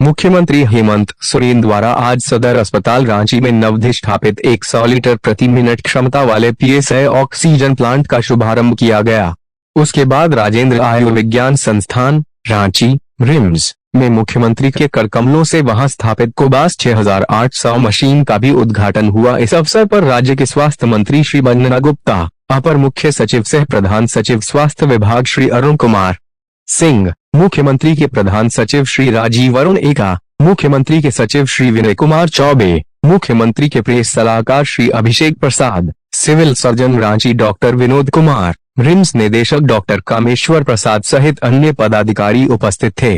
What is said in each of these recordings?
मुख्यमंत्री हेमंत सोरेन द्वारा आज सदर अस्पताल रांची में नवधिष्ठापित 100 लीटर प्रति मिनट क्षमता वाले PSI ऑक्सीजन प्लांट का शुभारंभ किया गया। उसके बाद राजेंद्र आयुर्विज्ञान संस्थान रांची रिम्स में मुख्यमंत्री के करकमलों से वहां स्थापित कोबास 6800 मशीन का भी उद्घाटन हुआ। इस अवसर पर राज्य के स्वास्थ्य मंत्री श्री वंदना गुप्ता, अपर मुख्य सचिव सह प्रधान सचिव स्वास्थ्य विभाग श्री अरुण कुमार सिंह, मुख्यमंत्री के प्रधान सचिव श्री राजीव अरुण एका, मुख्यमंत्री के सचिव श्री विनय कुमार चौबे, मुख्यमंत्री के प्रेस सलाहकार Shri Abhishek Prasad, civil surgeon Ranchi doctor Vinod Kumar, RIMS निदेशक डॉक्टर कामेश्वर प्रसाद सहित अन्य पदाधिकारी उपस्थित थे।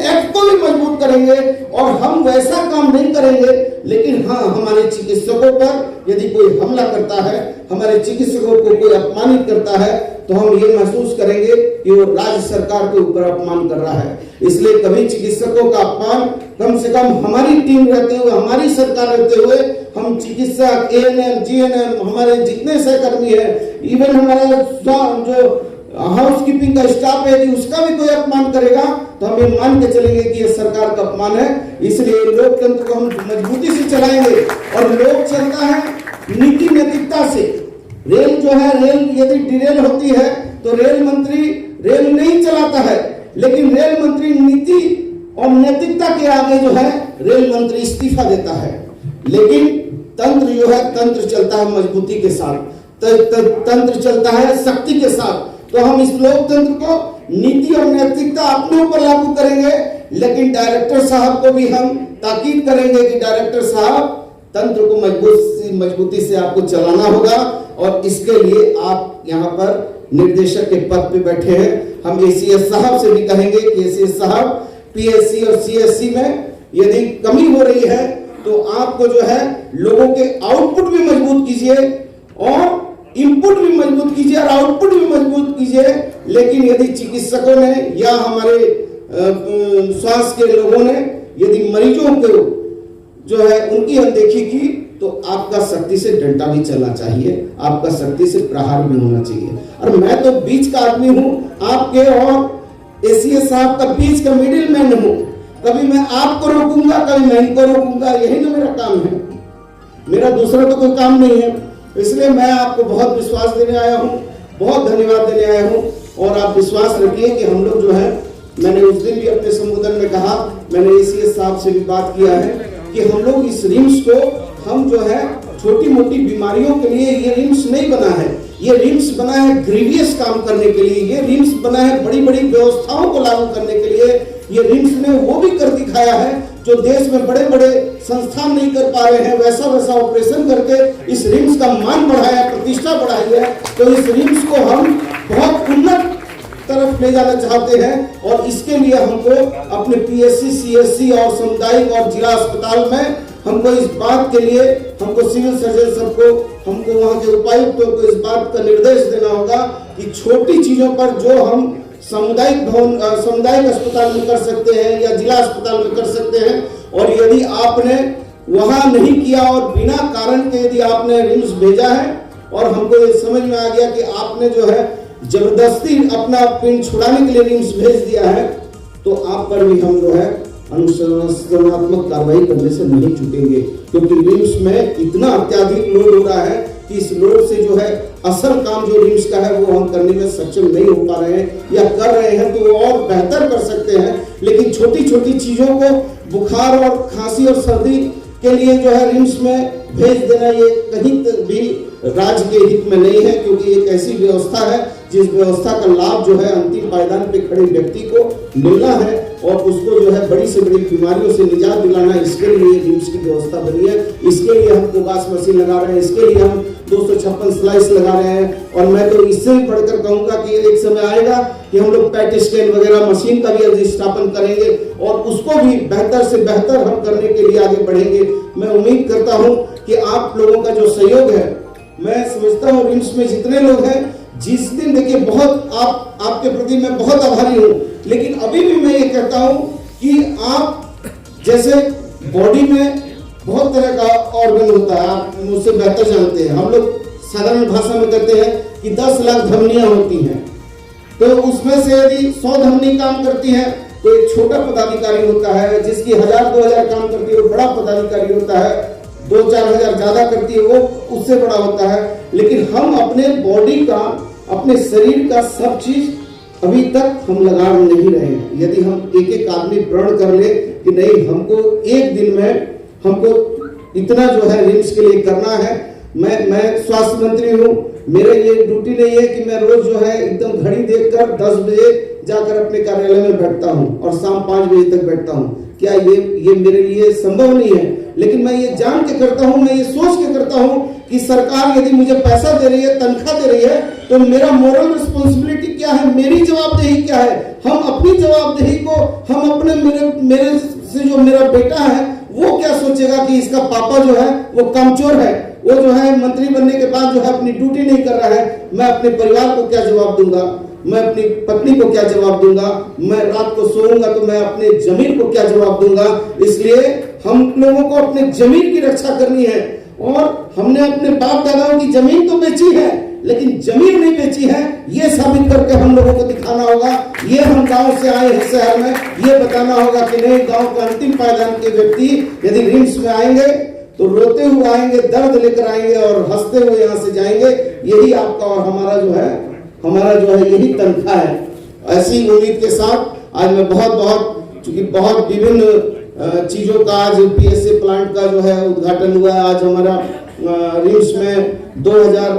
एक्ट को भी मजबूत करेंगे और हम वैसा काम नहीं करेंगे, लेकिन हाँ, हमारे चिकित्सकों पर यदि कोई हमला करता है, हमारे चिकित्सकों को कोई अपमानित करता है, तो हम ये महसूस करेंगे कि वो राज्य सरकार के ऊपर अपमान कर रहा है। इसलिए कभी चिकित्सकों का अपमान, कम से कम हमारी टीम रहते हुए, हमारी सरकार रहते हुए, हम चिकित्सक ANM GNM हमारे जितने सहकर्मी है, इवन हमारा जो हाउसकीपिंग का स्टाफ है, यदि उसका भी कोई अपमान करेगा तो हम ये मान के चलेंगे कि ये सरकार का अपमान है। इसलिए लोकतंत्र को हम मजबूती से चलाएंगे और लोक चलता है नीति नैतिकता से। रेल जो है, रेल यदि डिरेल होती है तो रेल मंत्री रेल नहीं चलाता है, लेकिन रेल मंत्री नीति और नैतिकता के आगे जो है रेल मंत्री इस्तीफा देता है। लेकिन तंत्र जो है, तंत्र चलता है मजबूती के साथ, तंत्र चलता है शक्ति के साथ। तो हम इस लोकतंत्र को नीति और नैतिकता अपने ऊपर लागू करेंगे, लेकिन डायरेक्टर साहब को भी हम ताकीद करेंगे कि डायरेक्टर साहब, तंत्र को मजबूती से आपको चलाना होगा और इसके लिए आप यहाँ पर निर्देशक के पद पे बैठे हैं। हम ACS साहब से भी कहेंगे कि ACS साहब, PSC और CSC में यदि कमी हो रही है तो आपको जो है लोगों के आउटपुट भी मजबूत कीजिए और इनपुट भी मजबूत कीजिए और आउटपुट भी मजबूत कीजिए। लेकिन यदि चिकित्सकों ने या हमारे स्वास्थ्य के लोगों ने यदि मरीजों को जो है उनकी अनदेखी की, तो आपका सख्ती से डंडा भी चलना चाहिए, आपका सख्ती से प्रहार भी होना चाहिए। और मैं तो बीच का आदमी हूं, आपके और ACS साहब का बीच का मिडिल मैन हूं। कभी मैं आपको रोकूंगा, कभी मैं इनको रोकूंगा, यही तो मेरा काम है। मेरा दूसरा तो कोई काम नहीं है। इसलिए मैं आपको बहुत विश्वास देने आया हूँ, बहुत धन्यवाद देने आया हूँ। और आप विश्वास रखिए कि हम लोग जो है, मैंने उस दिन भी अपने संबोधन में कहा, मैंने ACS साहब से भी बात किया है कि हम लोग इस रिम्स को, हम जो है छोटी मोटी बीमारियों के लिए ये रिम्स नहीं बना है, ये रिम्स बना है ग्रीवियस काम करने के लिए, ये रिम्स बना है बड़ी बड़ी व्यवस्थाओं को लागू करने के लिए। ये रिम्स ने वो भी कर दिखाया है जो देश में बड़े बड़े संस्थान नहीं कर पा रहे हैं, वैसा वैसा ऑपरेशन करके इस रिम्स का मान बढ़ाया, प्रतिष्ठा बढ़ाई है। तो इस रिम्स को हम बहुत उन्नत तरफ ले जाना चाहते हैं और इसके लिए हमको अपने PSC CSC और सामुदायिक और जिला अस्पताल में हमको इस बात के लिए, हमको सिविल सर्जन सबको, हमको वहाँ के उपायुक्तों को इस बात का निर्देश देना होगा कि छोटी चीजों पर जो हम सामुदायिक भवन, सामुदायिक अस्पताल में कर सकते हैं या जिला अस्पताल में कर सकते हैं, और यदि आपने वहां नहीं किया और बिना कारण के यदि आपने रिम्स भेजा है और हमको ये समझ में आ गया कि आपने जो है जबरदस्ती अपना पिंड छुड़ाने के लिए रिम्स भेज दिया है, तो आप पर भी हम जो है अनुशासनात्मक कार्रवाई करने से नहीं चूकेंगे। क्योंकि रिम्स में इतना अत्याधिक लोड हो रहा है कि इस लोड से जो है असल काम जो रिम्स का है वो हम करने में सक्षम नहीं हो पा रहे हैं, या कर रहे हैं तो वो और बेहतर कर सकते हैं। लेकिन छोटी छोटी चीजों को, बुखार और खांसी और सर्दी के लिए जो है रिम्स में भेज देना, ये कहीं भी राज्य के हित में नहीं है। क्योंकि एक ऐसी व्यवस्था है जिस व्यवस्था का लाभ जो है अंतिम पायदान पे खड़े व्यक्ति को मिलना है और उसको जो है बड़ी से बड़ी बीमारियों से निजात दिलाना, इसके लिए रिम्स की व्यवस्था बनी है। इसके लिए हम कोबास मशीन लगा रहे हैं, इसके लिए हम 256 स्लाइस लगा रहे हैं। और मैं तो इससे भी बढ़कर कहूंगा कि एक समय आएगा कि हम लोग पैट स्कैन वगैरह मशीन का भी अधिष्ठापन करेंगे और उसको भी बेहतर से बेहतर हम करने के लिए आगे बढ़ेंगे। मैं उम्मीद करता हूं कि आप लोगों का जो सहयोग है, मैं समझता हूं रिम्स में जितने लोग हैं, जिस दिन देखिए बहुत आपके प्रति मैं बहुत आभारी हूं, लेकिन अभी भी मैं ये कहता हूं कि आप जैसे बॉडी में बहुत तरह का ऑर्गन होता है, आप मुझसे बेहतर जानते हैं। हम लोग साधारण भाषा में कहते हैं कि 10 लाख धमनियां होती हैं, तो उसमें से यदि 100 धमनी काम करती है तो एक छोटा पदाधिकारी होता है, जिसकी 1000-2000 काम करती है वो बड़ा पदाधिकारी होता है, 2-4 हजार ज्यादा करती है वो उससे बड़ा होता है। लेकिन हम अपने बॉडी का, अपने शरीर का सब चीज अभी तक हम लगा नहीं रहे हैं। यदि हम एक एक आदमी प्रण कर ले कि नहीं, हमको एक दिन में हमको इतना जो है रिम्स के लिए करना है। मैं स्वास्थ्य मंत्री हूँ, मेरे ये ड्यूटी नहीं है कि मैं रोज जो है एकदम घड़ी देखकर 10 बजे जाकर अपने कार्यालय में बैठता हूँ और शाम 5 बजे तक बैठता हूँ। क्या ये मेरे लिए संभव नहीं है? लेकिन मैं ये जान के करता हूँ, मैं ये सोच के करता हूँ कि सरकार यदि मुझे पैसा दे रही है, तनख्वाह दे रही है, तो मेरा मोरल रिस्पॉन्सिबिलिटी क्या है, मेरी जवाबदेही क्या है। हम अपनी जवाबदेही को, हम अपने मेरे से जो मेरा बेटा है वो क्या सोचेगा कि इसका पापा जो है वो कमजोर है, वो जो है मंत्री बनने के बाद जो है अपनी ड्यूटी नहीं कर रहा है। मैं अपने परिवार को क्या जवाब दूंगा, मैं अपनी पत्नी को क्या जवाब दूंगा, मैं रात को सोऊंगा तो मैं अपने जमीन को क्या जवाब दूंगा। इसलिए हम लोगों को अपने जमीन की रक्षा करनी है। और हमने अपने बाप दादाओं की जमीन तो बेची है, लेकिन जमीन नहीं बेची है, ये साबित करके हम लोगों को दिखाना होगा। ये हम गांव से आए हैं शहर में, ये बताना होगा कि नहीं, गांव का अंतिम पायदान के व्यक्ति यदि रिम्स में आएंगे तो रोते हुए आएंगे, दर्द लेकर आएंगे और हंसते हुए यहाँ से जाएंगे। यही आपका और हमारा जो है यही तनख्वाह है। ऐसी उम्मीद के साथ आज मैं चूंकि बहुत विभिन्न चीजों का आज पीएसए प्लांट का जो है उद्घाटन हुआ है। आज हमारा रिम्स में 2000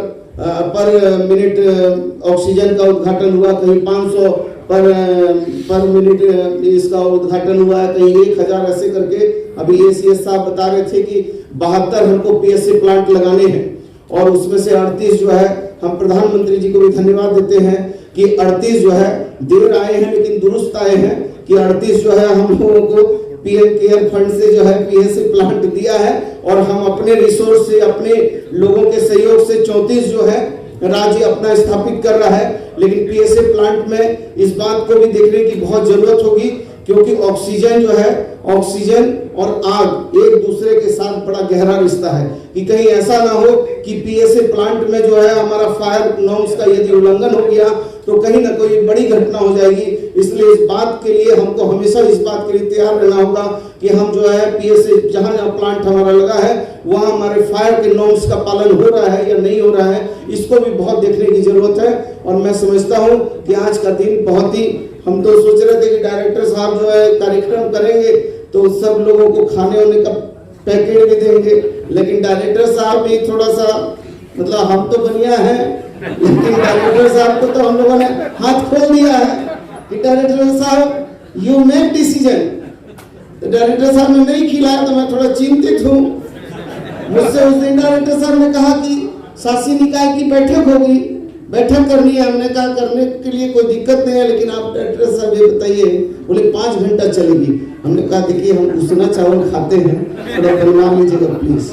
पर मिनट ऑक्सीजन का उद्घाटन हुआ, कहीं 500 पर मिनट इसका उद्घाटन हुआ है, कहीं 1000 ऐसे करके। अभी एसीएस साहब बता रहे थे कि 72 हमको पीएसए प्लांट लगाने हैं और उसमें से 38 जो है, हम प्रधानमंत्री जी को भी धन्यवाद देते हैं कि 38 जो है देर आए हैं लेकिन दुरुस्त आए हैं, कि 38 जो है हम लोगों को पीएम केयर फंड से जो है पीएसए प्लांट दिया है और हम अपने रिसोर्स से, अपने लोगों के सहयोग से 34 जो है राज्य अपना स्थापित कर रहा है। लेकिन पीएसए प्लांट में इस बात को भी देखने की बहुत जरूरत होगी, क्योंकि ऑक्सीजन जो है, ऑक्सीजन और आग एक दूसरे के साथ बड़ा गहरा रिश्ता है। कि कहीं ऐसा ना हो कि पीएसए प्लांट में जो है हमारा फायर नॉर्म्स का यदि उल्लंघन हो गया तो कहीं ना कोई बड़ी घटना हो जाएगी। इसलिए इस बात के लिए हमको हमेशा इस बात के लिए तैयार रहना होगा कि हम जो है पीएसए जहां प्लांट हमारा लगा है वहां हमारे फायर के नॉर्म्स का पालन हो रहा है या नहीं हो रहा है, इसको भी बहुत देखने की जरूरत है। और मैं समझता हूँ कि आज का दिन बहुत ही, हम तो सोच रहे थे कि डायरेक्टर साहब जो है कार्यक्रम करेंगे तो सब लोगों को खाने वाने का पैकेट भी देंगे, लेकिन डायरेक्टर साहब भी थोड़ा सा, मतलब हम तो बढ़िया है, लेकिन डायरेक्टर साहब को तो हम लोगों ने हाथ खोल दिया है कि डायरेक्टर साहब यू मेक डिसीजन। तो डायरेक्टर साहब ने नहीं खिलाया तो मैं थोड़ा चिंतित हूँ। मुझसे उस दिन डायरेक्टर साहब ने कहा कि शासी निकाय की बैठक होगी, बैठक करनी है। हमने कहा करने के लिए कोई दिक्कत नहीं है, लेकिन आप डायरेक्टर साहब ये बताइए। बोले 5 घंटा चलेगी। हमने कहा देखिए हम उसना चावल खाते हैं, थोड़ा बनवा लीजिएगा प्लीज।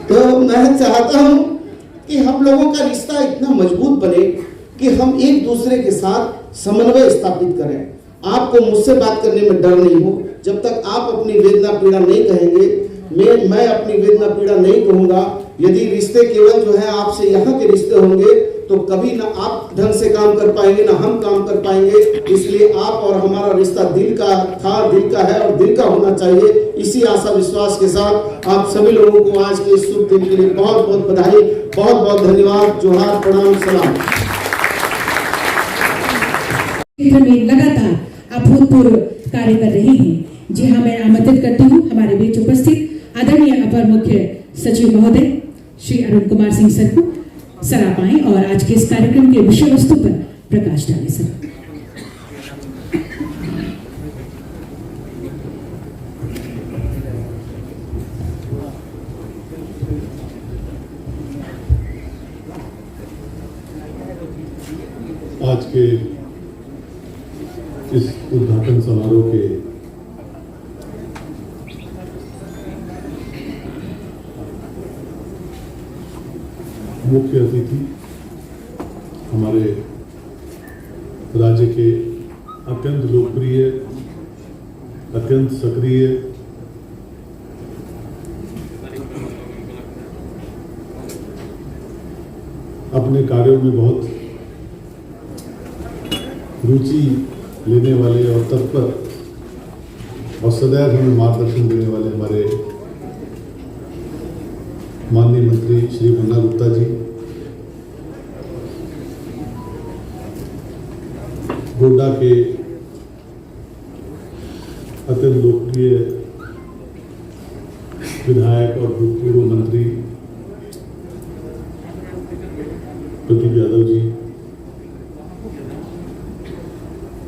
तो मैं चाहता हूँ कि हम लोगों का रिश्ता इतना मजबूत बने कि हम एक दूसरे के साथ समन्वय स्थापित करें। आपको मुझसे बात करने में डर नहीं हो, जब तक आप अपनी वेदना पीड़ा नहीं कहेंगे, मैं अपनी वेदना पीड़ा नहीं कहूंगा। यदि रिश्ते केवल जो है आपसे यहाँ के रिश्ते होंगे तो कभी ना आप ढंग से काम कर पाएंगे ना हम काम कर पाएंगे। इसलिए आप और हमारा रिश्ता दिल का था, दिल का है और दिल का होना चाहिए। इसी आशा विश्वास के साथ आप सभी लोगों को आज के इस शुभ दिन के लिए बहुत बहुत बधाई, बहुत बहुत धन्यवाद। जोहार, प्रणाम, सलाम। लगातार अभूतपूर्व कार्य कर रही हैं। जी हाँ, मैं आमंत्रित करती हूँ हमारे बीच उपस्थित आदरणीय अपर मुख्य सचिव महोदय श्री अरुण कुमार सिंह सर को। सर आप आए और आज के इस कार्यक्रम के विषय वस्तु पर प्रकाश डालें। सर आज के इस उद्घाटन समारोह के मुख्य अतिथि हमारे राज्य के अत्यंत लोकप्रिय, अत्यंत सक्रिय अपने कार्यों में बहुत रुचि लेने वाले और तत्पर और सदैव हमें मार्गदर्शन देने वाले हमारे माननीय मंत्री श्री बन्ना गुप्ता जी, गोड्डा के अत्यंत लोकप्रिय विधायक और भूतपूर्व मंत्री प्रदीप यादव जी,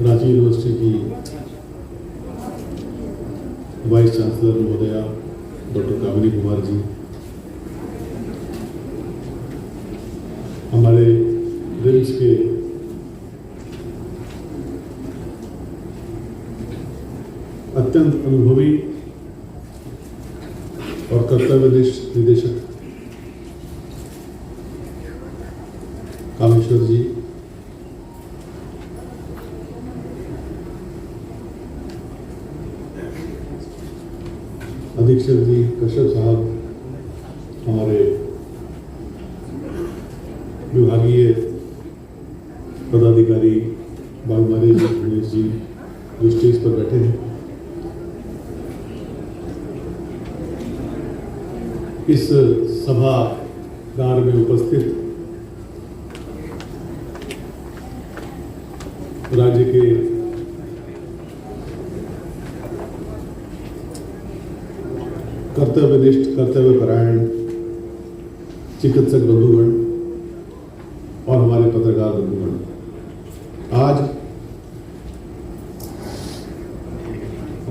रांची यूनिवर्सिटी की वाइस चांसलर महोदया डॉक्टर कामिनी कुमार जी, हमारे रिम्स के अत्यंत अनुभवी और कर्तव्यनिष्ठ निदेशक कामेश्वर जी, अधीक्षक जी कश्यप साहब, हमारे विभागीय पदाधिकारी बागमारी जी, गणेश जी जो स्टेज पर बैठे हैं, इस सभागार में उपस्थित राज्य के कर्तव्यनिष्ठ, कर्तव्यपरायण चिकित्सक बंधुगण और हमारे पत्रकार बंधुगण, आज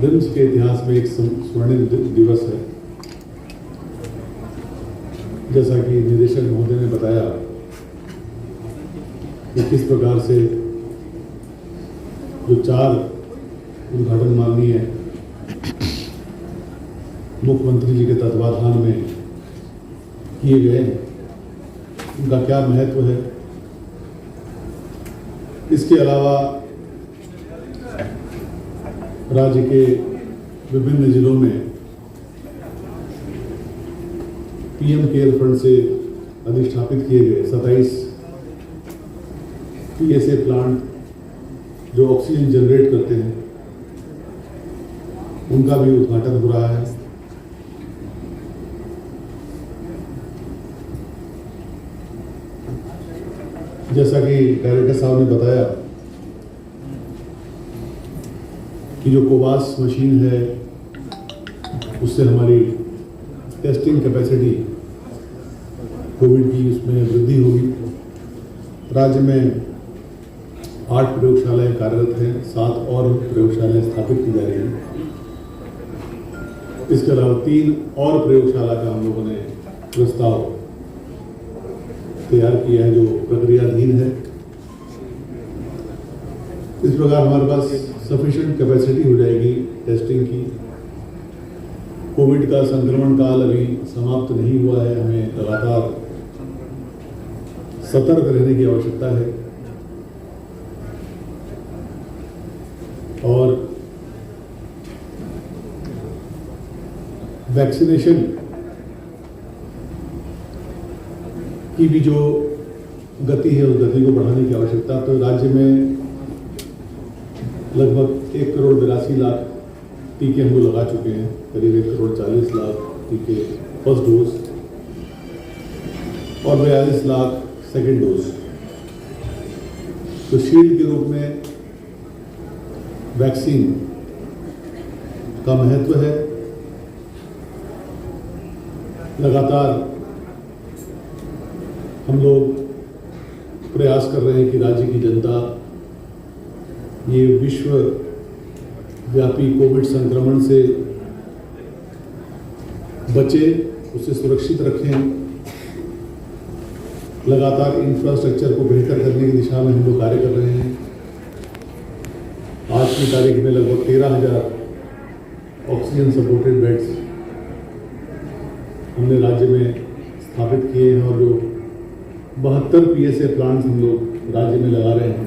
रिम्स के इतिहास में एक स्वर्णिम दिवस है। जैसा कि निदेशक महोदय ने बताया कि किस प्रकार से जो 4 उद्घाटन माननीय मुख्यमंत्री जी के तत्वाधान में किए गए, उनका क्या महत्व है। इसके अलावा राज्य के विभिन्न जिलों में पीएम केयर फंड से अधिष्ठापित किए गए 27 पीएसए प्लांट जो ऑक्सीजन जनरेट करते हैं, उनका भी उद्घाटन हो रहा है। जैसा कि डायरेक्टर साहब ने बताया कि जो कोवास मशीन है, उससे हमारी टेस्टिंग कैपेसिटी कोविड की उसमें वृद्धि होगी। राज्य में 8 प्रयोगशालाएं कार्यरत हैं, 7 और प्रयोगशालाएं स्थापित की जा रही हैं। इसके अलावा 3 और प्रयोगशाला का हम लोगों ने प्रस्ताव तैयार किया है जो प्रक्रियाधीन है। इस प्रकार हमारे पास सफिशिएंट कैपेसिटी हो जाएगी टेस्टिंग की। कोविड का संक्रमण काल अभी समाप्त नहीं हुआ है, हमें लगातार सतर्क रहने की आवश्यकता है और वैक्सीनेशन की भी जो गति है, उस गति को बढ़ाने की आवश्यकता। तो राज्य में लगभग 1,82,00,000 टीके हम लोग लगा चुके हैं, करीब 1,40,00,000 टीके फर्स्ट डोज और 42,00,000 सेकेंड डोज। तो शील्ड के रूप में वैक्सीन का महत्व है। लगातार हम लोग प्रयास कर रहे हैं कि राज्य की जनता ये विश्व व्यापी कोविड संक्रमण से बचे, उसे सुरक्षित रखें लगातार इंफ्रास्ट्रक्चर को बेहतर करने की दिशा में हम लोग कार्य कर रहे हैं। आज की तारीख में लगभग 13,000 ऑक्सीजन सपोर्टेड बेड्स हमने राज्य में स्थापित किए हैं और जो 72 PSA प्लांट्स हम लोग राज्य में लगा रहे हैं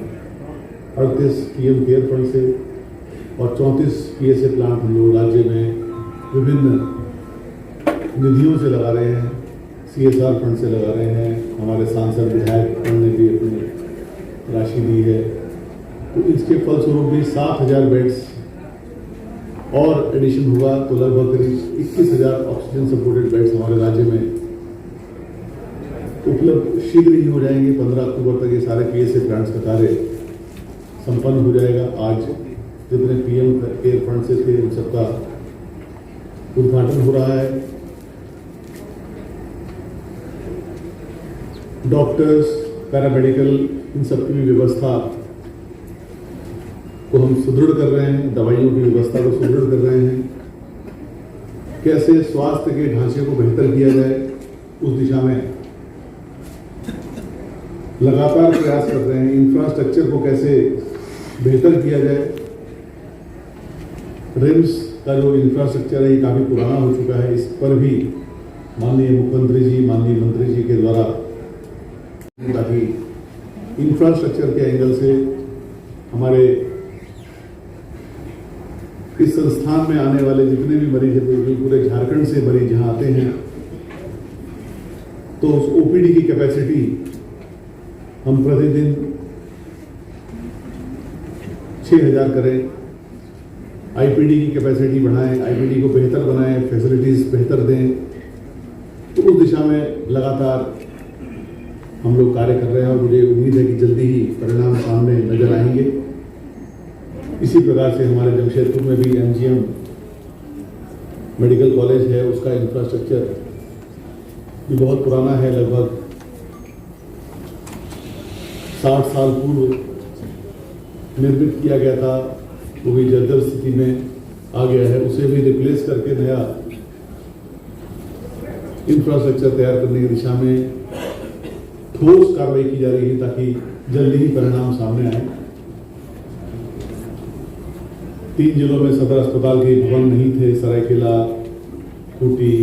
38 PM केयर फंड से और 34 PSA प्लांट हम लोग राज्य में विभिन्न निधियों से लगा रहे हैं, CSR फंड से लगा रहे हैं। हमारे सांसद विधायक फंड ने भी अपनी राशि दी है, तो इसके फलस्वरूप भी 7,000 बेड्स और एडिशन हुआ, तो लगभग करीब 21,000 ऑक्सीजन सपोर्टेड बेड्स हमारे राज्य में उपलब्ध शीघ्र ही हो जाएंगे। 15 अक्टूबर तक ये सारे PSA प्लांट्स का कार्य संपन्न हो जाएगा। आज जितने PM केयर फंड से थे उन सबका उद्घाटन हो रहा है। डॉक्टर्स, पैरामेडिकल, इन सबकी भी व्यवस्था को हम सुदृढ़ कर रहे हैं, दवाइयों की व्यवस्था को सुदृढ़ कर रहे हैं। कैसे स्वास्थ्य के ढांचे को बेहतर किया जाए उस दिशा में लगातार प्रयास कर रहे हैं। इंफ्रास्ट्रक्चर को कैसे बेहतर किया जाए। रिम्स का जो इंफ्रास्ट्रक्चर है ये काफ़ी पुराना हो चुका है, इस पर भी माननीय मुख्यमंत्री जी, माननीय मंत्री जी के द्वारा ताकि इंफ्रास्ट्रक्चर के एंगल से हमारे इस संस्थान में आने वाले जितने भी मरीज हैं, पूरे झारखंड से मरीज यहाँ आते हैं, तो उस OPD की कैपेसिटी हम प्रतिदिन 6,000 करें। IPD की कैपेसिटी बढ़ाएं, IPD को बेहतर बनाएं, फैसिलिटीज बेहतर दें। तो उस दिशा में लगातार हम लोग कार्य कर रहे हैं और मुझे उम्मीद है कि जल्दी ही परिणाम सामने नजर आएंगे। इसी प्रकार से हमारे जमशेदपुर में भी MGM मेडिकल कॉलेज है, उसका इंफ्रास्ट्रक्चर भी बहुत पुराना है, लगभग 60 साल पूर्व निर्मित किया गया था, वो भी जर्जर स्थिति में आ गया है। उसे भी रिप्लेस करके नया इंफ्रास्ट्रक्चर तैयार करने की दिशा में ठोस कार्रवाई की जा रही है ताकि जल्दी ही परिणाम सामने आए। 3 जिलों में सदर अस्पताल के भवन नहीं थे, सरायकेला, खूंटी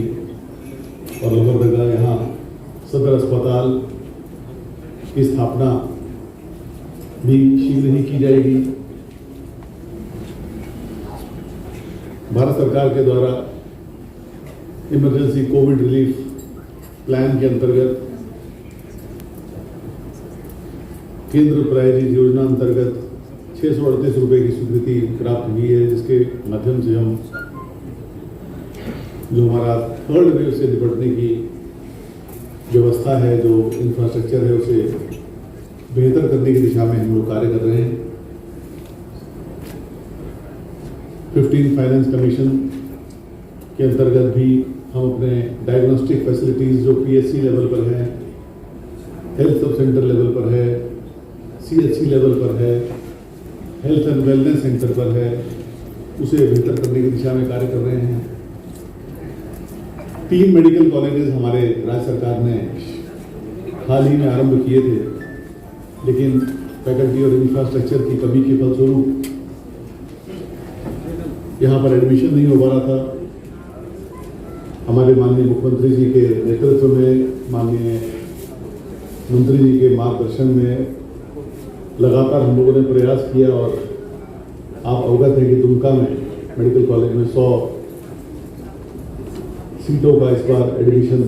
और लोहरदगा। यहाँ सदर अस्पताल की स्थापना भी शीघ्र ही की जाएगी। भारत सरकार के द्वारा इमरजेंसी कोविड रिलीफ प्लान के अंतर्गत केंद्र प्रायोजित योजना अंतर्गत 638 रुपये की स्वीकृति प्राप्त हुई है, जिसके माध्यम से हम जो हमारा 3rd वेव से निपटने की व्यवस्था है, जो इंफ्रास्ट्रक्चर है, उसे बेहतर करने की दिशा में हम लोग कार्य कर रहे हैं। 15 फाइनेंस कमीशन के अंतर्गत भी हम अपने डायग्नोस्टिक फैसिलिटीज जो PSC लेवल पर है, हेल्थ सब सेंटर लेवल पर है, CHC लेवल पर है, हेल्थ एंड वेलनेस सेंटर पर है, उसे बेहतर करने की दिशा में कार्य कर रहे हैं। 3 मेडिकल कॉलेजेस हमारे राज्य सरकार ने हाल ही में आरंभ किए थे, लेकिन फैकल्टी और इंफ्रास्ट्रक्चर की कमी के फलस्वरूप यहाँ पर एडमिशन नहीं हो पा रहा था। हमारे माननीय मुख्यमंत्री जी के नेतृत्व में, माननीय मंत्री जी के मार्गदर्शन में लगातार हम लोगों ने प्रयास किया और आप अवगत हैं कि दुमका में मेडिकल कॉलेज में 100 सीटों का इस बार एडमिशन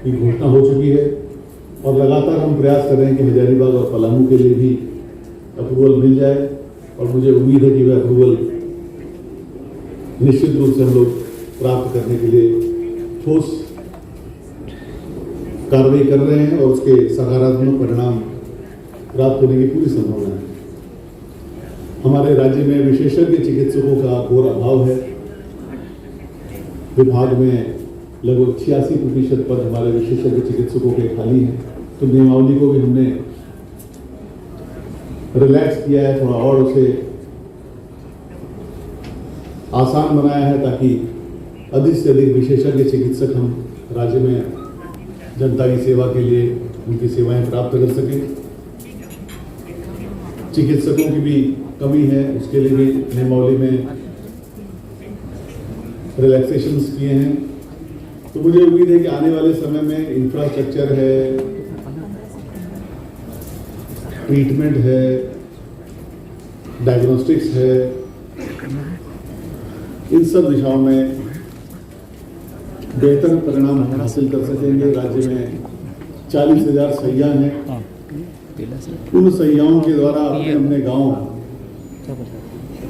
की घोषणा हो चुकी है और लगातार हम प्रयास कर रहे हैं कि हजारीबाग और पलामू के लिए भी अप्रूवल मिल जाए और मुझे उम्मीद है कि वह अप्रूवल निश्चित रूप से हम लोग प्राप्त करने के लिए ठोस कार्रवाई कर रहे हैं और उसके सकारात्मक परिणाम प्राप्त होने की पूरी संभावना है। हमारे राज्य में विशेषज्ञ चिकित्सकों का घोर अभाव है। विभाग में लगभग 86% पद हमारे विशेषज्ञ चिकित्सकों के खाली हैं, तो नियमावली को भी हमने रिलैक्स किया है, थोड़ा और उसे आसान बनाया है ताकि अधिक से अधिक विशेषज्ञ चिकित्सक हम राज्य में जनता की सेवा के लिए उनकी सेवाएं प्राप्त कर सके। चिकित्सकों की भी कमी है, उसके लिए भी नियमावली में रिलैक्सेशंस किए हैं। तो मुझे उम्मीद है कि आने वाले समय में इंफ्रास्ट्रक्चर है, ट्रीटमेंट है, डायग्नोस्टिक्स है, इन सब दिशाओं में बेहतर परिणाम हम हासिल कर सकेंगे। राज्य में 40,000 सैयाँ हैं, उन सैयाओं के द्वारा अपने अपने गांव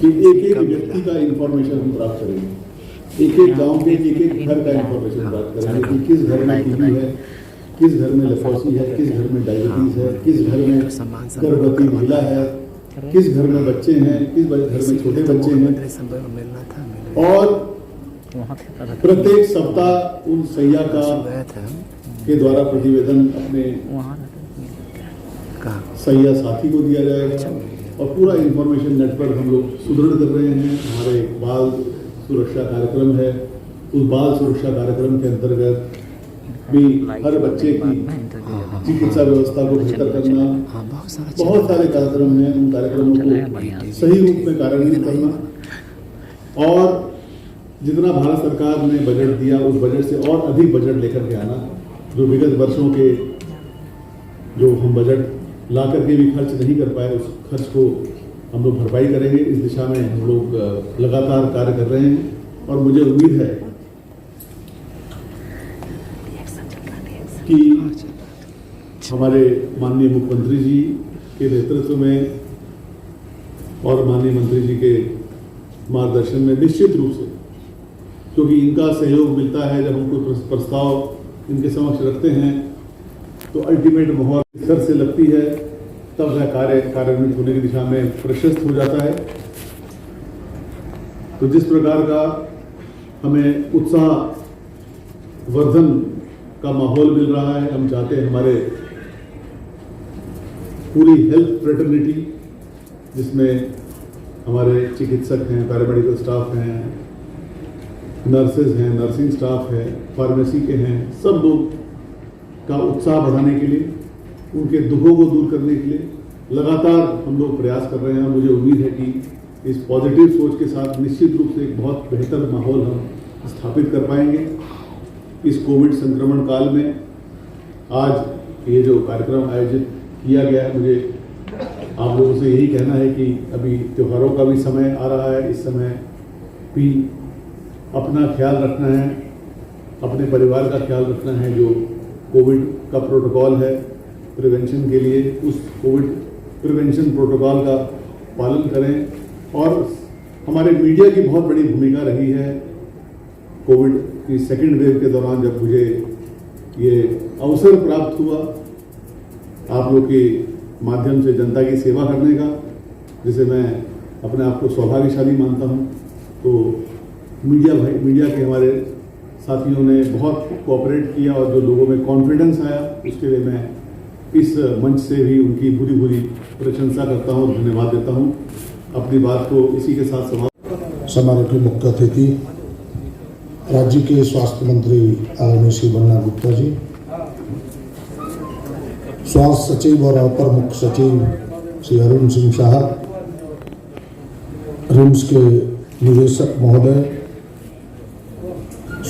के एक एक व्यक्ति का इंफॉर्मेशन हम प्राप्त करेंगे, एक एक गांव के एक एक घर का इंफॉर्मेशन प्राप्त करेंगे कि किस घर में टीबी है, किस घर में लेप्रोसी है, किस घर में डायबिटीज है, किस घर में गर्भवती महिला है, किस घर में बच्चे हैं, किस घर में छोटे बच्चे हैं। और प्रत्येक सप्ताह उन सैया के द्वारा प्रतिवेदन अपने सैया साथी को दिया जाएगा और पूरा इंफॉर्मेशन नेटवर्क हम लोग सुदृढ़ कर रहे हैं। हमारे बाल सुरक्षा कार्यक्रम है, उस बाल सुरक्षा कार्यक्रम के अंतर्गत भी हर बच्चे की चिकित्सा व्यवस्था को बेहतर करना, बहुत सारे कार्यक्रम हैं, उन कार्यक्रमों को सही रूप में कार्यान्वित करना और जितना भारत सरकार ने बजट दिया उस बजट से और अधिक बजट लेकर के आना। जो विगत वर्षों के जो हम बजट ला करके भी खर्च नहीं कर पाए, उस खर्च को हम लोग भरपाई करेंगे। इस दिशा में हम लोग लगातार कार्य कर रहे हैं और मुझे उम्मीद है कि हमारे माननीय मुख्यमंत्री जी के नेतृत्व में और माननीय मंत्री जी के मार्गदर्शन में निश्चित रूप से, क्योंकि इनका सहयोग मिलता है जब हम कोई प्रस्ताव इनके समक्ष रखते हैं तो अल्टीमेट मोहर स्तर से लगती है, तब वह कार्यान्वित होने की दिशा में प्रशस्त हो जाता है। तो जिस प्रकार का हमें उत्साह वर्धन का माहौल मिल रहा है, हम चाहते हैं हमारे पूरी हेल्थ फ्रेटर्निटी, जिसमें हमारे चिकित्सक हैं, पैरामेडिकल स्टाफ हैं, नर्सेज हैं, नर्सिंग स्टाफ है, फार्मेसी के हैं, सब लोग का उत्साह बढ़ाने के लिए, उनके दुखों को दूर करने के लिए लगातार हम लोग प्रयास कर रहे हैं। और मुझे उम्मीद है कि इस पॉजिटिव सोच के साथ निश्चित रूप से एक बहुत बेहतर माहौल हम स्थापित कर पाएंगे। इस कोविड संक्रमण काल में आज ये जो कार्यक्रम आयोजित किया गया है, मुझे आप लोगों से यही कहना है कि अभी त्योहारों का भी समय आ रहा है, इस समय भी अपना ख्याल रखना है, अपने परिवार का ख्याल रखना है। जो कोविड का प्रोटोकॉल है प्रिवेंशन के लिए, उस कोविड प्रिवेंशन प्रोटोकॉल का पालन करें। और हमारे मीडिया की बहुत बड़ी भूमिका रही है कोविड की सेकेंड वेव के दौरान, जब मुझे ये अवसर प्राप्त हुआ आप लोग के माध्यम से जनता की सेवा करने का, जिसे मैं अपने आप को सौभाग्यशाली मानता हूँ। तो मीडिया के हमारे साथियों ने बहुत कोऑपरेट किया और जो लोगों में कॉन्फिडेंस आया, उसके लिए मैं इस मंच से भी उनकी पूरी पूरी प्रशंसा करता हूँ, धन्यवाद देता हूँ। अपनी बात को इसी के साथ समाप्त। समारोह के मुख्य अतिथि राज्य के स्वास्थ्य मंत्री आदरणीय श्री बन्ना गुप्ता जी, स्वास्थ्य सचिव और अपर मुख्य सचिव श्री अरुण सिंह साहब, रिम्स के निदेशक महोदय,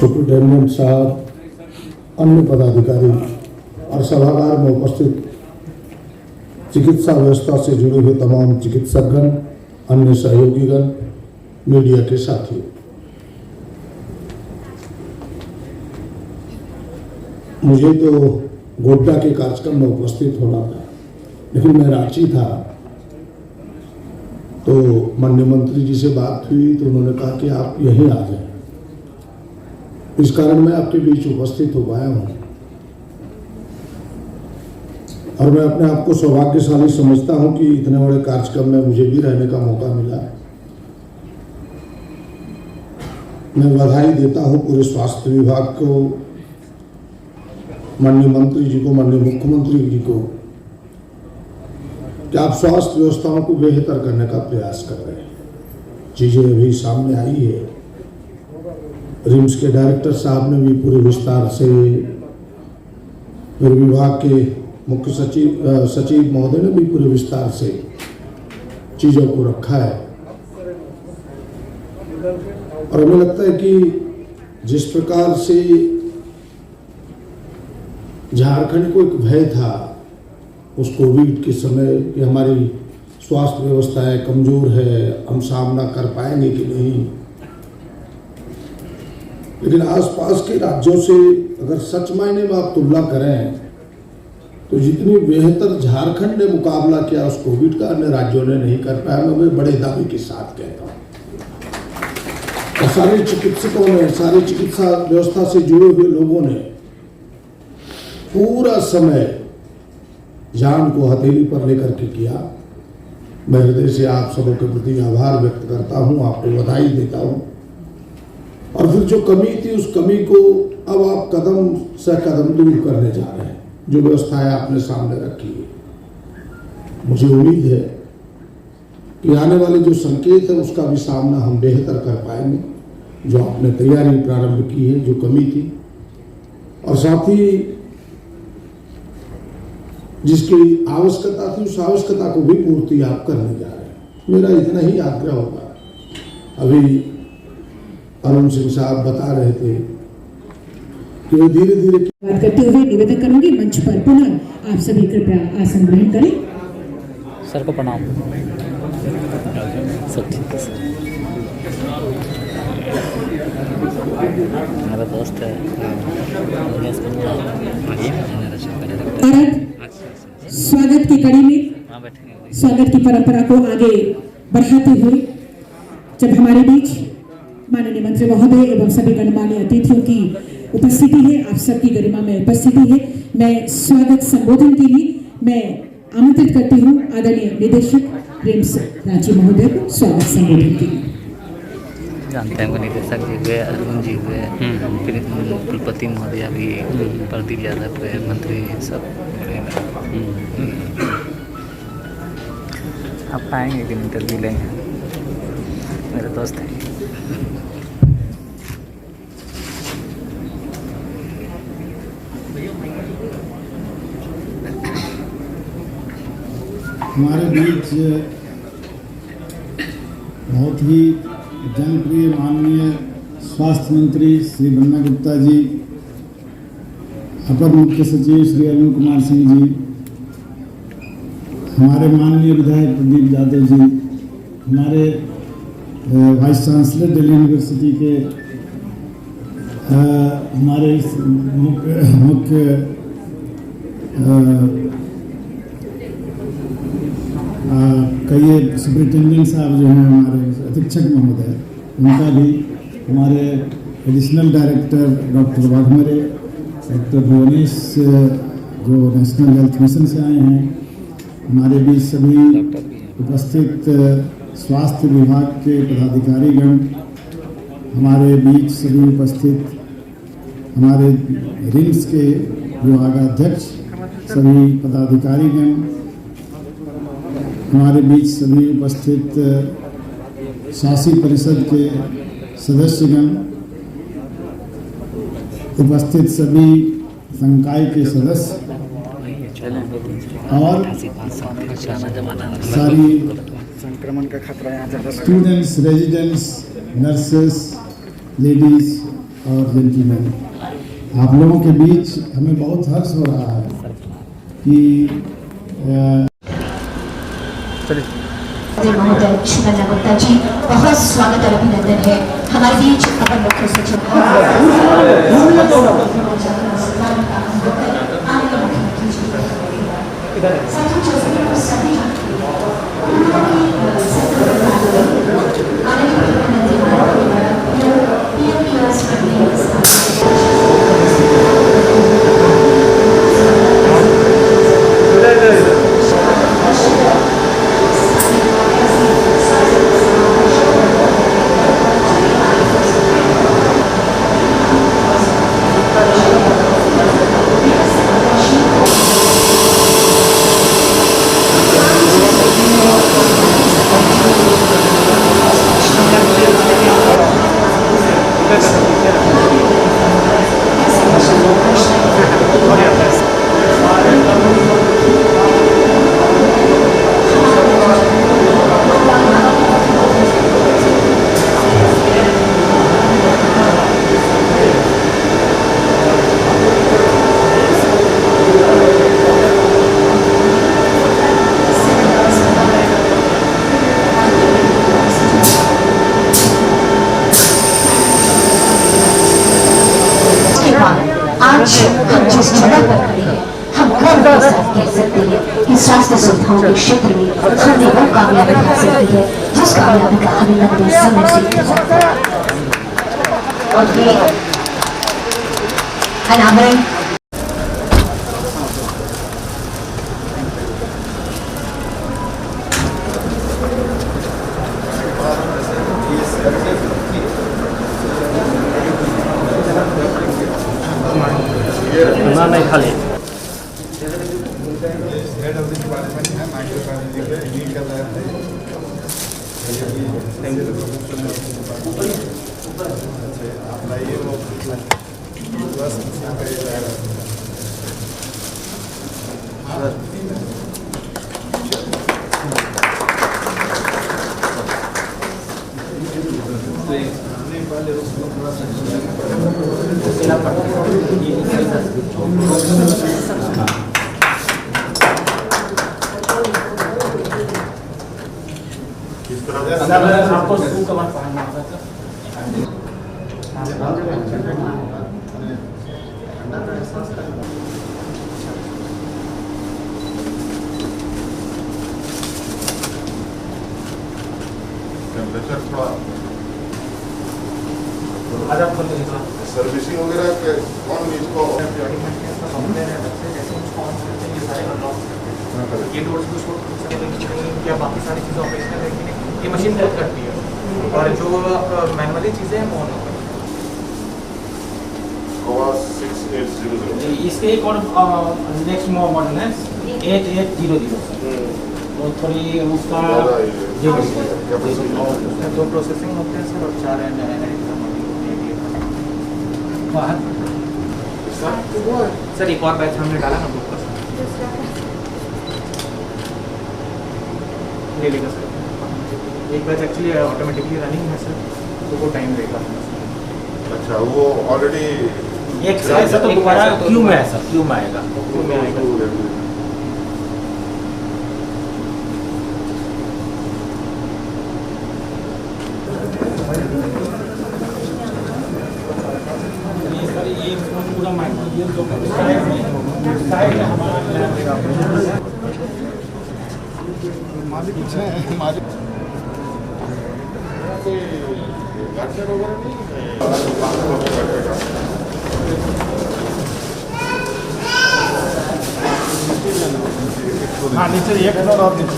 सुप्रिंटेंडेंट साहब, अन्य पदाधिकारी और सभागार में उपस्थित चिकित्सा व्यवस्था से जुड़े हुए तमाम चिकित्सकगण, अन्य सहयोगीगण, मीडिया के साथियों, मुझे तो गोड्डा के कार्यक्रम में उपस्थित होना था, लेकिन मैं रांची था। तो माननीय मंत्री जी से बात हुई तो उन्होंने कहा कि आप यहीं आ जाएं, इस कारण मैं आपके बीच उपस्थित हो पाया हूं। और मैं अपने आप को सौभाग्यशाली समझता हूं कि इतने बड़े कार्यक्रम में मुझे भी रहने का मौका मिला। मैं बधाई देता हूं पूरे स्वास्थ्य विभाग को, माननीय मंत्री जी को, माननीय मुख्यमंत्री जी को, कि आप स्वास्थ्य व्यवस्थाओं को बेहतर करने का प्रयास कर रहे हैं। चीजें अभी सामने आई है, रिम्स के डायरेक्टर साहब ने भी पूरे विस्तार से, फिर विभाग के मुख्य सचिव महोदय ने भी पूरे विस्तार से चीज़ों को रखा है। और हमें लगता है कि जिस प्रकार से झारखंड को एक भय था उस कोविड के समय कि हमारी स्वास्थ्य व्यवस्थाएं कमज़ोर है, हम सामना कर पाएंगे कि नहीं, लेकिन आसपास के राज्यों से अगर सच मायने में आप तुलना करें तो जितनी बेहतर झारखंड ने मुकाबला किया उस कोविड का अन्य राज्यों ने नहीं कर पाया। मैं बड़े दावे के साथ कहता हूँ। और सारे चिकित्सकों ने, सारी चिकित्सा व्यवस्था से जुड़े हुए लोगों ने पूरा समय जान को हथेली पर लेकर के किया। मैं हृदय से आप सबों के प्रति आभार व्यक्त करता हूँ, आपको बधाई देता हूँ। और फिर जो कमी थी उस कमी को अब आप कदम से कदम दूर करने जा रहे हैं। जो व्यवस्थाएं आपने सामने रखी है, मुझे उम्मीद है कि आने वाले जो संकेत है उसका भी सामना हम बेहतर कर पाएंगे। जो आपने तैयारी प्रारंभ की है, जो कमी थी, और साथ ही जिसकी आवश्यकता थी उस आवश्यकता को भी पूर्ति आप करने जा रहे हैं। मेरा इतना ही आग्रह होगा। अभी अरुण सिंह साहब बता रहे थे कि वो धीरे धीरे बात करते हुए निवेदन करूंगी मंच पर पुनः आप सभी कृपया आसन ग्रहण करें। सर को प्रणाम। सब ठीक है सर। मेरा दोस्त है। स्वागत की कड़ी में स्वागत की परंपरा को आगे बढ़ाते हुए जब हमारे बीच माननीय मंत्री महोदय एवं सभी गणमान्य अतिथियों की उपस्थिति है, आप सबकी गरिमा में उपस्थिति है, मैं स्वागत संबोधन के लिए मैं आमंत्रित करती हूँ आदरणीय निदेशक रिम्स रांची महोदय को स्वागत संबोधन के लिए। जानते हैं निदेशक जी हुए, अरुण जी हुए, फिर कुलपति महोदय भी, प्रदीप यादव हुए, मंत्री सब। आप आएंगे कि इंटरव्यू लेंगे? मेरे दोस्त हैं। हमारे बीच बहुत ही जनप्रिय माननीय स्वास्थ्य मंत्री श्री ब्रह्मा गुप्ता जी, अपर मुख्य सचिव श्री अरुण कुमार सिंह जी, हमारे माननीय विधायक प्रदीप यादव जी, हमारे वाइस चांसलर दिल्ली यूनिवर्सिटी के हमारे मुख्य कई सुपरिटेंडेंट साहब जो हैं, हमारे अधीक्षक महोदय, उनका भी, हमारे additional director doctor Waghmare, doctor Bhuvnesh जो नेशनल हेल्थ मिशन से आए हैं, हमारे बीच सभी उपस्थित स्वास्थ्य विभाग के पदाधिकारीगण, हमारे बीच सभी उपस्थित हमारे रिम्स के विभागाध्यक्ष सभी पदाधिकारीगण, हमारे बीच सभी उपस्थित शासी परिषद के सदस्यगण, उपस्थित सभी संकाय के सदस्य और सारी संक्रमण का खतरा यहाँ स्टूडेंट्स, रेजिडेंट्स, नर्सेस, लेडीज और जेंटलमैन, आप लोगों के बीच हमें बहुत हर्ष हो रहा है कि महोदय श्री ब्रह्मा गुप्ता जी, बहुत स्वागत और अभिनंदन है। हमारे बीच अपर मुख्य सचिव आज हम जिस जगह पर खड़े हैं, हम गर्व के साथ कह सकते हैं कि स्वास्थ्य सुविधाओं के क्षेत्र में हमने वो कामयाबी हासिल की है जिस कामयाबी का हमें लंबे समय से इंतजार था। और ये अनावरण नहीं खाली आपको शू कवर पहनना होगा टेम्परेचर थोड़ा सर्विसिंग वगैरह कौन इसको ये डोर्स क्या बाकी सारी चीज़ें ऑपरेशनल है कि नहीं, ये मशीन हेल्प करती है और जो मैनुअली चीज़ें हैं वो ऑन कोवास 6800 इसके एक और नेक्स्ट मॉडल है 8800 तो थोड़ी उसका दो प्रोसेसिंग होते हैं सर और 4 सर एक और बैच हमने डाला ना 2% ले लेगा सर। एक बैच एक्चुअली ऑटोमेटिकली रनिंग है सर, तो वो टाइम लेगा। अच्छा वो ऑलरेडी एक ऐसा तो दोबारा क्यू में है सर, क्यू में आएगा, क्यू में आएगा। ये पूरा माइक्रोवेव जो साइड हमारा मालिक पीछे है, मालिक कोई गार्डर वगैरह नहीं। हाँ नीचे एक फ्लोर और नीचे